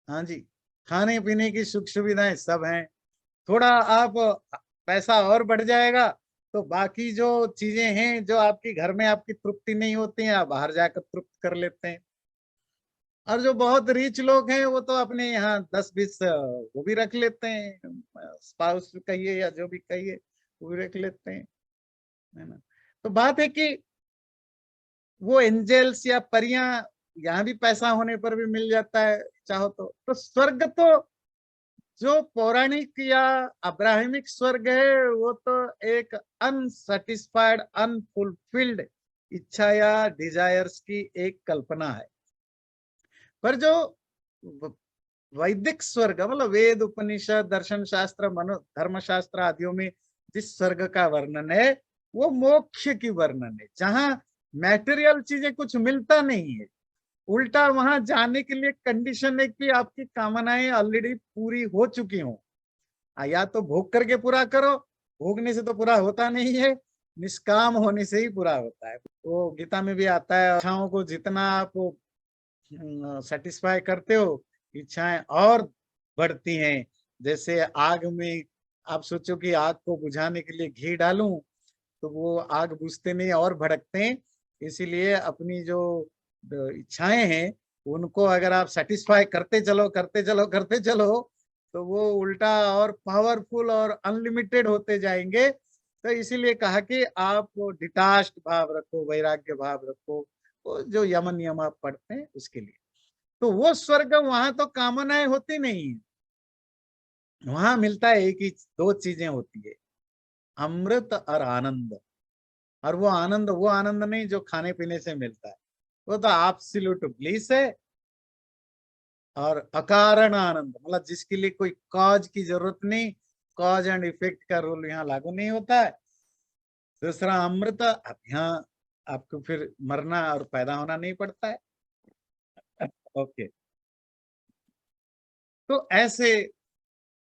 हाँ जी, खाने पीने की सुख सुविधाएं सब हैं। थोड़ा आप पैसा और बढ़ जाएगा तो बाकी जो चीजें हैं जो आपकी घर में आपकी तृप्ति नहीं होती हैं, आप बाहर जाकर तृप्त कर लेते हैं। और जो बहुत रिच लोग हैं वो तो अपने यहाँ 10-20 वो भी रख लेते हैं, स्पाउस कहिए या जो भी कहिए, वो भी रख लेते हैं, है ना। तो बात है कि वो एंजल्स या परियां यहाँ भी पैसा होने पर भी मिल जाता है चाहो तो स्वर्ग तो जो पौराणिक या अब्राहमिक स्वर्ग है वो तो एक अनसेटिस्फाइड अनफुलफिल्ड इच्छा या डिजायर्स की एक कल्पना है। पर जो वैदिक स्वर्ग मतलब वेद उपनिषद दर्शन शास्त्र मनो धर्म शास्त्र आदियों में जिस स्वर्ग का वर्णन है वो मोक्ष की वर्णन है, जहां मैटेरियल चीजें कुछ मिलता नहीं है। उल्टा वहां जाने के लिए कंडीशन है कि आपकी कामनाएं ऑलरेडी पूरी हो चुकी हों। या तो भोग करके पूरा करो, भोगने से तो पूरा होता नहीं है, निष्काम होने से ही पूरा होता है। वो गीता में भी आता है, इच्छाओं को जितना आप सेटिस्फाई करते हो, इच्छाएं और बढ़ती हैं। जैसे आग में आप सोचो कि आग को बुझाने के लिए घी डालूं तो वो आग बुझते नहीं और भड़कते हैं। इसीलिए अपनी जो इच्छाएं हैं उनको अगर आप सेटिस्फाई करते चलो करते चलो करते चलो तो वो उल्टा और पावरफुल और अनलिमिटेड होते जाएंगे। तो इसीलिए कहा कि आप डिटाच्ड भाव रखो, वैराग्य भाव रखो, वो जो यमन नियम आप पढ़ते हैं उसके लिए। तो वो स्वर्ग वहां तो कामनाएं होती नहीं है, वहां मिलता है एक ही दो चीजें होती है, अमृत और आनंद। और वो आनंद नहीं जो खाने पीने से मिलता है, वो तो एब्सोल्यूट ब्लिस है और अकारण आनंद, मतलब जिसके लिए कोई कॉज की जरूरत नहीं, कॉज एंड इफेक्ट का रूल यहाँ लागू नहीं होता है। दूसरा अमृत, अब यहाँ आपको फिर मरना और पैदा होना नहीं पड़ता है। ओके, तो ऐसे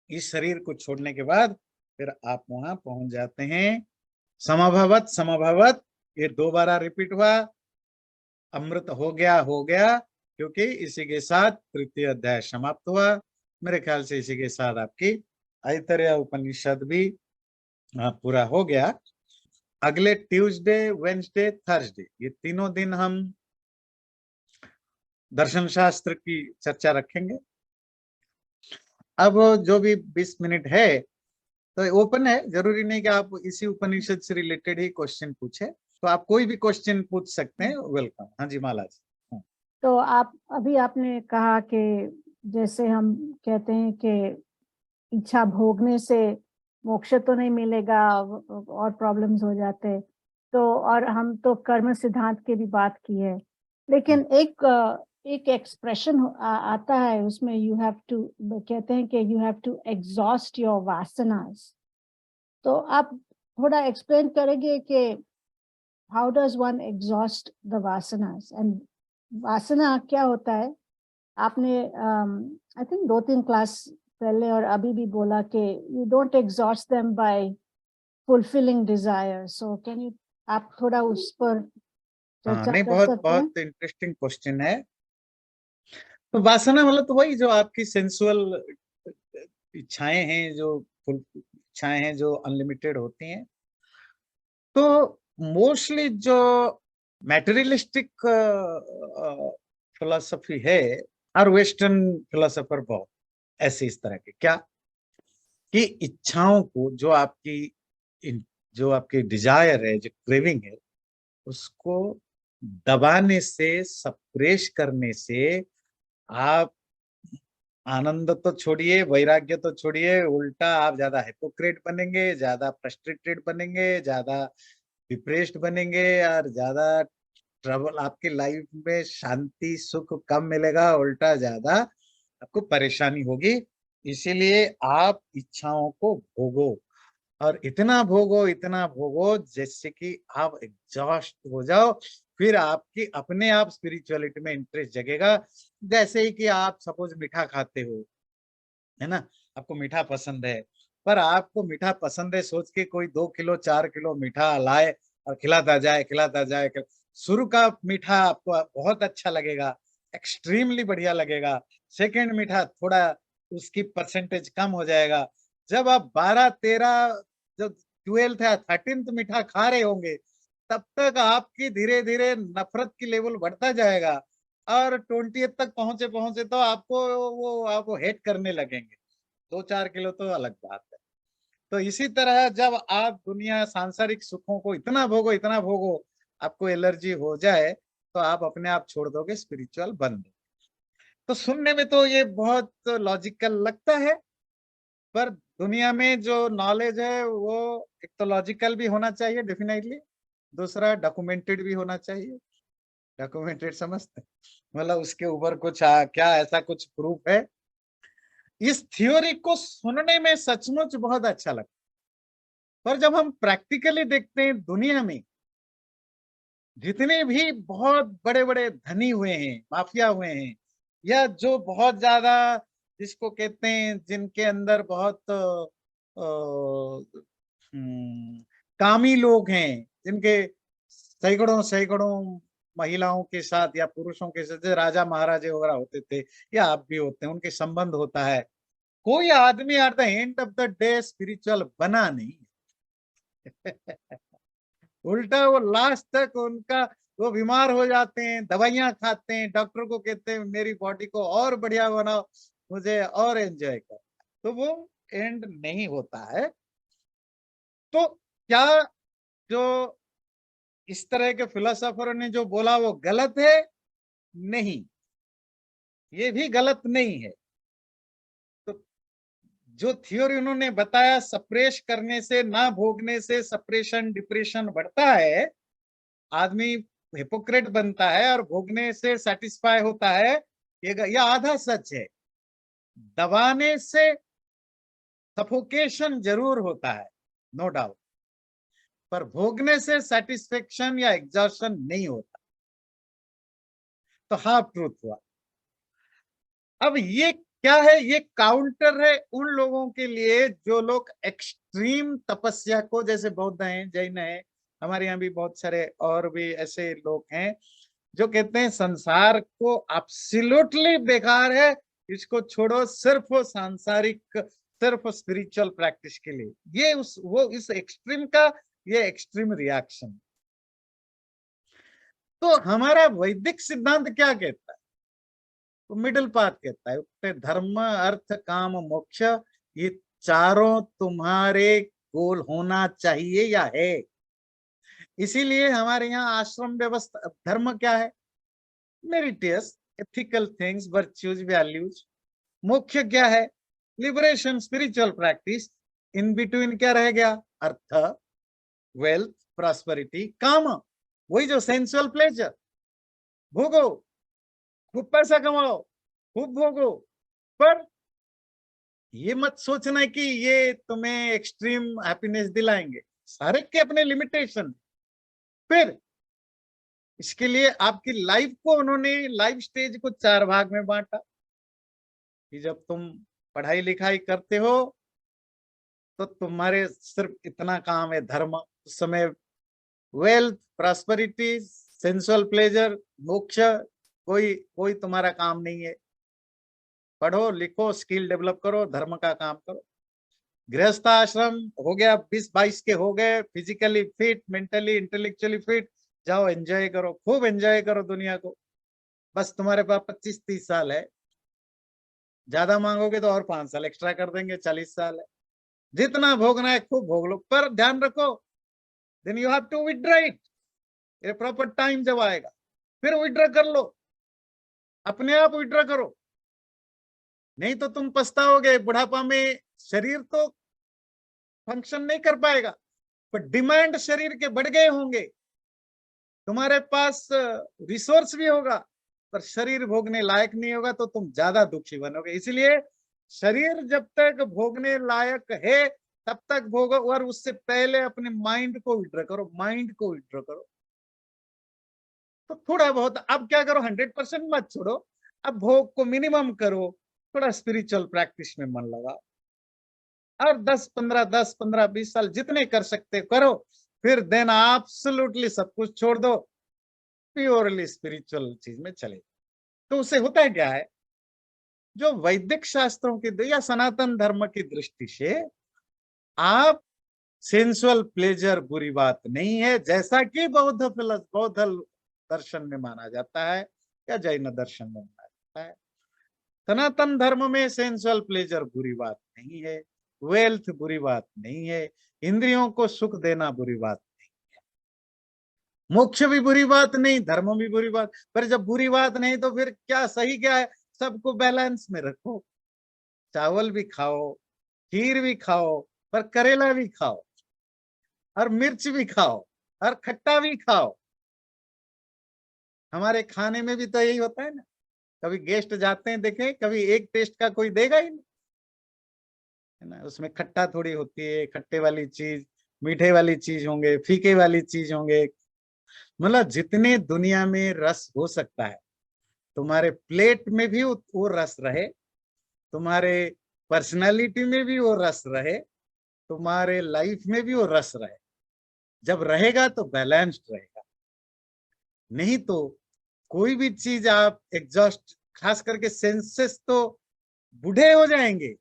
इस शरीर को छोड़ने के बाद फिर आप वहां पहुंच जाते हैं। समभवत समभवत, ये 2 बार रिपीट हुआ। अमृत हो गया, क्योंकि इसी के साथ तृतीय अध्याय समाप्त हुआ। मेरे ख्याल से इसी के साथ आपकी ऐतरेय उपनिषद भी पूरा हो गया। अगले ट्यूसडे वेंसडे थर्सडे ये तीनों दिन हम दर्शन शास्त्र की चर्चा रखेंगे। अब जो भी 20 मिनट है तो ओपन है, जरूरी नहीं कि आप इसी उपनिषद से रिलेटेड ही क्वेश्चन पूछे, तो आप कोई भी क्वेश्चन पूछ सकते हैं, वेलकम। हाँ जी माला जी। तो आप अभी आपने कहा कि जैसे हम कहते हैं कि इच्छा भोगने से मोक्ष तो नहीं मिलेगा और प्रॉब्लम्स हो जाते, तो और हम तो कर्म सिद्धांत की भी बात की है, लेकिन एक एक्सप्रेशन आता है उसमें, यू हैव टू, कहते हैं कि you have to exhaust your वासनास। तो आप थोड़ा एक्सप्लेन करेंगे कि how does one exhaust the वासनास, एंड वासना क्या होता है? आपने आई थिंक 2-3 क्लास पहले और अभी भी बोला कि you don't exhaust them by fulfilling desire, so can you, आप थोड़ा उस पर चर्चा नहीं, कर बहुत सकते हैं? बहुत इंटरेस्टिंग क्वेश्चन है। तो वासना मतलब तो वही जो आपकी सेंसुअल इच्छाएं हैं, जो फुल इच्छाएं हैं जो अनलिमिटेड होती हैं। तो मोस्टली जो मैटेरियलिस्टिक फिलोसफी है, और वेस्टर्न फिलोसफर बहुत ऐसे इस तरह के क्या कि इच्छाओं को जो आपकी डिजायर है, जो क्रेविंग है, उसको दबाने से, सप्रेश करने से आप आनंद तो छोड़िए, वैराग्य तो छोड़िए, उल्टा आप ज्यादा हिपोक्रेट बनेंगे, ज्यादा फ्रस्ट्रेटेड बनेंगे, ज्यादा डिप्रेस्ड बनेंगे, और ज्यादा ट्रबल आपकी लाइफ में शांति सुख कम मिलेगा, उल्टा ज्यादा आपको परेशानी होगी। इसीलिए आप इच्छाओं को भोगो, और इतना भोगो जैसे कि आप एग्जॉस्ट हो जाओ। फिर आपकी अपने आप स्पिरिचुअलिटी में इंटरेस्ट जगेगा। जैसे ही कि आप सपोज मीठा खाते हो, है ना, आपको मीठा पसंद है, पर आपको मीठा पसंद है सोच के कोई 2 किलो 4 किलो मीठा लाए और खिलाता जाए। शुरू का मीठा आपको बहुत अच्छा लगेगा, एक्सट्रीमली बढ़िया लगेगा। सेकंड मीठा थोड़ा उसकी परसेंटेज कम हो जाएगा। जब आप 12 13, जब 12th या 13th मीठा खा रहे होंगे, तब तक आपकी धीरे धीरे नफरत की लेवल बढ़ता जाएगा, और 20th तक पहुंचे पहुंचे तो आपको हेट करने लगेंगे। 2 4 किलो तो अलग बात है। तो इसी तरह जब आप दुनिया सांसारिक सुखों को इतना भोगो, आपको एलर्जी हो जाए, तो आप अपने आप छोड़ दोगे, स्पिरिचुअल बन दोगे। तो सुनने में तो ये बहुत लॉजिकल लगता है, पर दुनिया में जो नॉलेज है वो एक तो लॉजिकल भी होना चाहिए डेफिनेटली, दूसरा डॉक्यूमेंटेड भी होना चाहिए। डॉक्यूमेंटेड समझते हैं? मतलब उसके ऊपर कुछ क्या ऐसा कुछ प्रूफ है। इस थ्योरी को सुनने में सचमुच बहुत अच्छा लगता है, पर जब हम प्रैक्टिकली देखते हैं दुनिया में जितने भी बहुत बड़े बड़े धनी हुए हैं, माफिया हुए हैं, या जो बहुत ज्यादा जिसको कहते हैं जिनके अंदर बहुत कामी लोग हैं, जिनके सैकड़ों सैकड़ों महिलाओं के साथ या पुरुषों के साथ, जैसे राजा महाराजे वगैरह होते थे, या आप भी होते हैं, उनके संबंध होता है, कोई आदमी at the end of the day spiritual बना नहीं। उल्टा वो लास्ट तक उनका, वो बीमार हो जाते हैं, दवाइयां खाते हैं, डॉक्टर को कहते हैं मेरी बॉडी को और बढ़िया बनाओ, मुझे और एंजॉय कर, तो वो एंड नहीं होता है। तो क्या जो इस तरह के फिलोसोफरों ने जो बोला वो गलत है? नहीं, ये भी गलत नहीं है। तो जो थ्योरी उन्होंने बताया, सप्रेश करने से, ना भोगने से सप्रेशन डिप्रेशन बढ़ता है, आदमी हिपोक्रेट बनता है, और भोगने से सेटिस्फाई होता है, ये आधा सच है। दबाने से सफोकेशन जरूर होता है, नो डाउट, पर भोगने से सेटिस्फेक्शन या एग्जॉशन नहीं होता। तो हाफ ट्रूथ हुआ। अब ये क्या है? ये काउंटर है उन लोगों के लिए जो लोग एक्सट्रीम तपस्या को, जैसे बौद्ध हैं, जैन हैं, हमारे यहाँ भी बहुत सारे और भी ऐसे लोग हैं जो कहते हैं संसार को एब्सोल्युटली बेकार है, इसको छोड़ो, सिर्फ सांसारिक, सिर्फ स्पिरिचुअल प्रैक्टिस के लिए। ये उस वो इस एक्सट्रीम का ये एक्सट्रीम रिएक्शन। तो हमारा वैदिक सिद्धांत क्या कहता है? तो मिडिल पाथ कहता है, उसने धर्म अर्थ काम मोक्ष, ये चारों तुम्हारे गोल होना चाहिए या है। इसीलिए हमारे यहाँ आश्रम व्यवस्था, धर्म क्या है? Meritorious ethical things, virtues, values. मुख्य क्या है? Liberation, spiritual practice. In between क्या रह गया? अर्थ, वेल्थ, प्रॉस्पेरिटी, काम, वही जो सेंसुअल प्लेजर। भोगो, खूब पैसा कमाओ, खूब भोगो, पर ये मत सोचना कि ये तुम्हें एक्सट्रीम हैप्पीनेस दिलाएंगे। सारे के अपने लिमिटेशन। फिर इसके लिए आपकी लाइफ को उन्होंने, लाइफ स्टेज को 4 भाग में बांटा, कि जब तुम पढ़ाई लिखाई करते हो तो तुम्हारे सिर्फ इतना काम है, धर्म। उस समय वेल्थ, प्रॉस्पेरिटी, सेंसुअल प्लेजर, मोक्ष, कोई कोई तुम्हारा काम नहीं है। पढ़ो लिखो, स्किल डेवलप करो, धर्म का काम करो। गृहस्थ आश्रम हो गया, 20 22 के हो गए, physically fit, mentally intellectually fit, जाओ एंजॉय करो, खूब एंजॉय करो दुनिया को। बस तुम्हारे पास 25 30 साल है, ज्यादा मांगोगे तो और 5 साल एक्स्ट्रा कर देंगे, 40 साल है। जितना भोगना है खूब भोग लो, पर ध्यान रखो, then you have to withdraw it. ये प्रॉपर टाइम जब आएगा फिर विथड्रॉ कर लो, अपने आप विथड्रॉ करो, नहीं तो तुम पछताओगे बुढ़ापा में। शरीर तो फंक्शन नहीं कर पाएगा, पर डिमांड शरीर के बढ़ गए होंगे, तुम्हारे पास रिसोर्स भी होगा, पर शरीर भोगने लायक नहीं होगा, तो तुम ज्यादा दुखी बनोगे। इसलिए शरीर जब तक भोगने लायक है तब तक भोगो, और उससे पहले अपने माइंड को विड्रॉ करो, माइंड को विड्रॉ करो। तो थोड़ा बहुत अब क्या करो, 100% मत छोड़ो, अब भोग को मिनिमम करो, थोड़ा स्पिरिचुअल प्रैक्टिस में मन लगाओ, और 10 15 10 15 20 साल जितने कर सकते करो, फिर देन एब्सोल्युटली सब कुछ छोड़ दो, प्योरली स्पिरिचुअल चीज में चले। तो उससे होता है क्या है, जो वैदिक शास्त्रों की या सनातन धर्म की दृष्टि से आप सेंसुअल प्लेजर बुरी बात नहीं है, जैसा कि बौद्ध दर्शन में माना जाता है या जैन दर्शन में माना जाता है। सनातन धर्म में सेंसुअल प्लेजर बुरी बात नहीं है, वेल्थ बुरी बात नहीं है, इंद्रियों को सुख देना बुरी बात नहीं, मोक्ष भी बुरी बात नहीं, धर्म भी बुरी बात। पर जब बुरी बात नहीं तो फिर क्या सही क्या है, सबको बैलेंस में रखो, चावल भी खाओ, खीर भी खाओ, पर करेला भी खाओ, और मिर्च भी खाओ, और खट्टा भी खाओ। हमारे खाने में भी तो यही होता है ना, कभी गेस्ट जाते हैं देखें, कभी एक टेस्ट का कोई देगा ही नहीं, है ना। उसमें खट्टा थोड़ी होती है, खट्टे वाली चीज, मीठे वाली चीज होंगे, फीके वाली चीज होंगे, मतलब जितने दुनिया में रस हो सकता है, तुम्हारे प्लेट में भी वो रस रहे, तुम्हारे पर्सनालिटी में भी वो रस रहे, तुम्हारे लाइफ में भी वो रस रहे। जब रहेगा तो बैलेंस्ड रहेगा, नहीं तो कोई भी चीज आप एग्जॉस्ट, खास करके सेंसेस तो बूढ़े हो जाएंगे,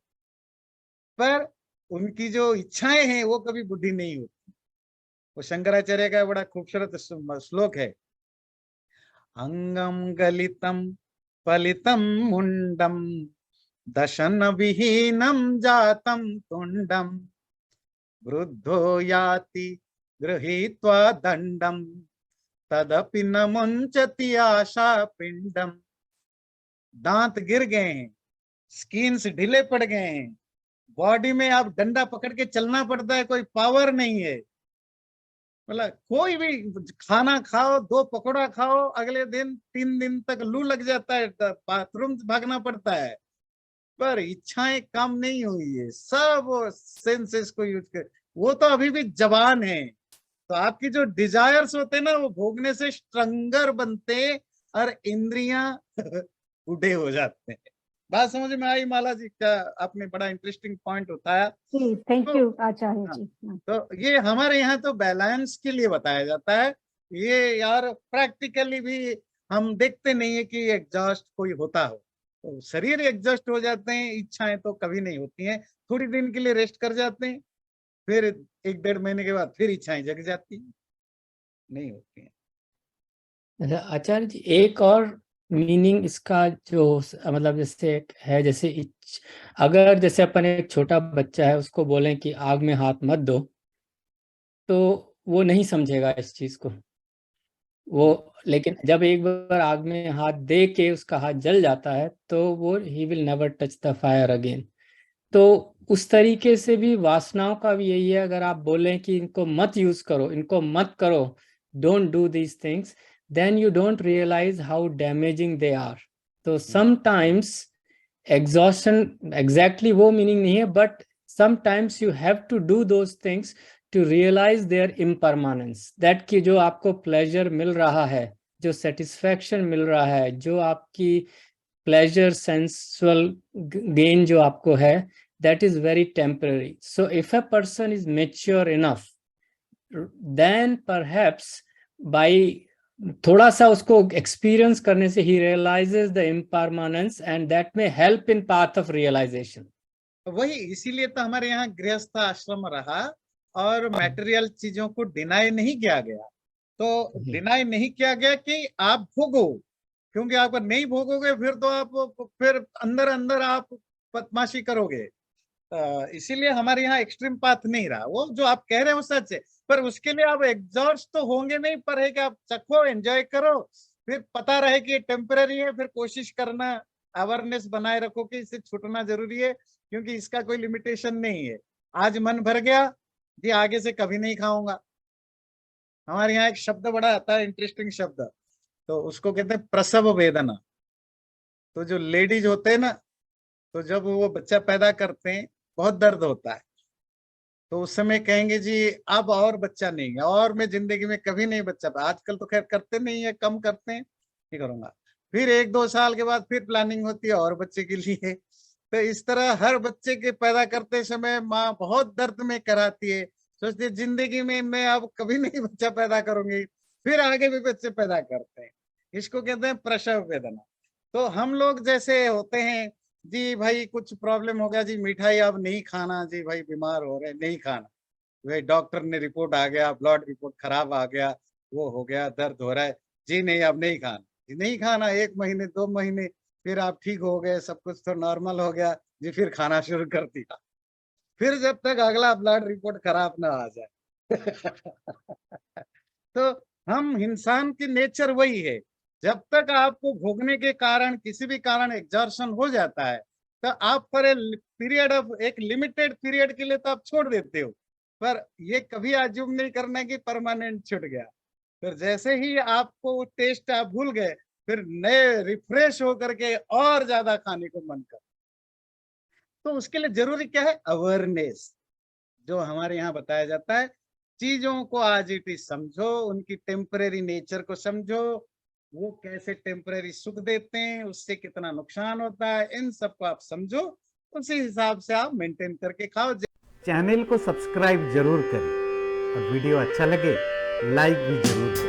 पर उनकी जो इच्छाएं हैं वो कभी बुढ़ी नहीं होती। वो शंकराचार्य का बड़ा खूबसूरत श्लोक है, अंगम गलितम पलितम मुंडम दशन विहीनम जातम तुंडम वृद्धो याति गृहीत्वा दंडम तदपि न मुंचति आशा पिंडम। दांत गिर गए हैं, स्किन्स ढीले पड़ गए हैं, बॉडी में आप डंडा पकड़ के चलना पड़ता है, कोई पावर नहीं है, मतलब कोई भी खाना खाओ, 2 पकौड़ा खाओ, अगले दिन 3 दिन तक लू लग जाता है, बाथरूम भागना पड़ता है, पर इच्छाएं कम नहीं हुई है, सब वो सेंसेस को यूज कर, वो तो अभी भी जवान है। तो आपकी जो डिजायर्स होते हैं ना, वो भोगने से स्ट्रंगर बनते और इंद्रियां बूढ़े हो जाते हैं। बात समझ में आई माला जी का, आपने बड़ा इंटरेस्टिंग पॉइंट उठाया। जी, थैंक तो यू आचार्य हाँ, जी। तो ये हमारे यहाँ तो बैलेंस के लिए बताया जाता है, ये यार प्रैक्टिकली भी हम देखते नहीं है कि एग्जॉस्ट कोई होता हो, तो शरीर एग्जॉस्ट हो जाते हैं, इच्छाएं तो कभी नहीं होती हैं, थोड़ी दिन के लिए रेस्ट कर जाते हैं, फिर 1 1.5 महीने के बाद फिर इच्छाएं जग जाती हैं, नहीं होती हैं। अच्छा आचार्य जी, एक और मीनिंग इसका जो मतलब जैसे है, जैसे अगर जैसे अपन एक छोटा बच्चा है उसको बोलें कि आग में हाथ मत दो, तो वो नहीं समझेगा इस चीज को वो, लेकिन जब एक बार आग में हाथ दे के उसका हाथ जल जाता है तो वो he will never touch the fire again. तो उस तरीके से भी वासनाओं का भी यही है, अगर आप बोलें कि इनको मत यूज करो, इनको मत करो, don't do these things, then you don't realize how damaging they are. तो समटाइम्स एग्जॉशन एग्जैक्टली वो मीनिंग नहीं है, but sometimes you have to do those things to realize their impermanence, that कि जो आपको प्लेजर मिल रहा है, जो सेटिस्फैक्शन मिल रहा है, जो आपकी प्लेजर सेंसुअल गेन जो आपको है, that is very temporary. So if a person is mature enough, then perhaps by थोड़ा सा उसको एक्सपीरियंस करने से he realizes the impermanence and that may help in path of realization. वही इसीलिए तो हमारे यहाँ गृहस्थ आश्रम रहा, और मटेरियल चीजों को डिनाई नहीं किया गया। तो डिनाई नहीं किया गया कि आप भोगो, क्योंकि आप नहीं भोगोगे फिर तो आप फिर अंदर अंदर आप बदमाशी करोगे। इसीलिए हमारे यहाँ एक्सट्रीम पाथ नहीं रहा। वो जो आप कह रहे हो सच है, पर उसके लिए आप एग्जॉस्ट तो होंगे नहीं, पर है कि आप चखो, एंजॉय करो, फिर पता रहे कि ये टेम्पररी है, फिर कोशिश करना, अवेयरनेस बनाए रखो कि इससे छूटना जरूरी है, क्योंकि इसका कोई लिमिटेशन नहीं है। आज मन भर गया जी, आगे से कभी नहीं खाऊंगा। हमारे यहाँ एक शब्द बड़ा आता है, इंटरेस्टिंग शब्द, तो उसको कहते हैं प्रसव वेदना। तो जो लेडीज होते हैं ना, तो जब वो बच्चा पैदा करते हैं बहुत दर्द होता है, तो उस समय कहेंगे जी अब और बच्चा नहीं है, और मैं जिंदगी में कभी नहीं बच्चा, आजकल तो खैर करते नहीं है, कम करते हैं, नहीं करूंगा। फिर 1-2 साल के बाद फिर प्लानिंग होती है और बच्चे के लिए। तो इस तरह हर बच्चे के पैदा करते समय माँ बहुत दर्द में कराती है, सोचती है जिंदगी में मैं अब कभी नहीं बच्चा पैदा करूंगी, फिर आगे भी बच्चे पैदा करते हैं। इसको कहते हैं प्रसव वेदना। तो हम लोग जैसे होते हैं जी भाई कुछ प्रॉब्लम हो गया जी, मिठाई अब नहीं खाना जी, भाई बीमार हो रहे नहीं खाना, भाई डॉक्टर ने रिपोर्ट आ गया, ब्लड रिपोर्ट खराब आ गया, वो हो गया, दर्द हो रहा है जी, नहीं अब नहीं खाना जी, नहीं खाना, 1 महीने 2 महीने, फिर आप ठीक हो गए, सब कुछ तो नॉर्मल हो गया जी, फिर खाना शुरू कर दिया, फिर जब तक अगला ब्लड रिपोर्ट खराब ना आ जाए। तो हम इंसान की नेचर वही है, जब तक आपको भोगने के कारण किसी भी कारण एग्जॉर्शन हो जाता है, तो आप पर पीरियड ऑफ एक लिमिटेड पीरियड के लिए तो आप छोड़ देते हो, पर ये कभी अज्यूम नहीं करना कि परमानेंट छूट गया। फिर जैसे ही आपको टेस्ट आप भूल गए, फिर नए रिफ्रेश होकर के और ज्यादा खाने को मन कर। तो उसके लिए जरूरी क्या है? अवेयरनेस, जो हमारे यहाँ बताया जाता है, चीजों को आज इट इज समझो, उनकी टेम्परेरी नेचर को समझो, वो कैसे टेम्परेरी सुख देते हैं, उससे कितना नुकसान होता है, इन सबको आप समझो, उसी हिसाब से आप मेंटेन करके खाओ। चैनल को सब्सक्राइब जरूर करें और वीडियो अच्छा लगे लाइक भी जरूर करें।